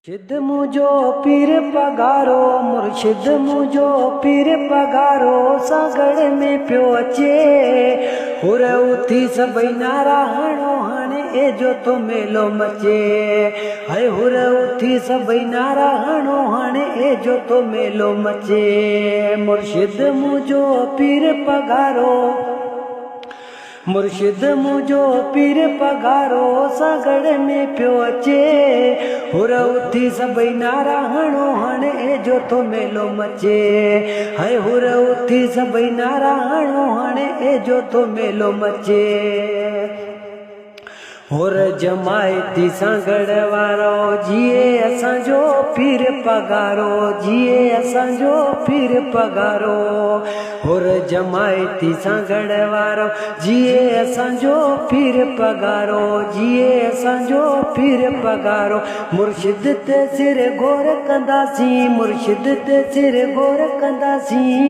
मुर्शिद मुझो पीर पगारो, मुर्शिद मुझो पीर पगारो, सागड़ में पियो अचे। हुर उथी सभई नारा हणो हाणे ए जो तो मेलो मचे। हाय हुर उथी सभई नारा हणो हाणे ए जो तो मेलो मचे। मुर्शिद मुझो पीर पगारो, मुर्शिद मुझो पीर पगारो, सागड़ में पियो अचे। हुर उथी सभई नारा हणो हाणे ए जो तो मेलो मचे। हाय हुर उथी सभई नारा हणो हाणे ए जो तो मेलो मचे। हुर जमायती सागड़ वारो जिए असांजो पीर पगारो, जिए असांजो पीर पगारो। हुर जमायती सागड़ वारो जिए असांजो पीर पगारो, जिए असांजो पीर पगारो। मुर्शिद ते सिर गोर कंदासीं, मुर्शिद ते सिर गोर कंदासीं।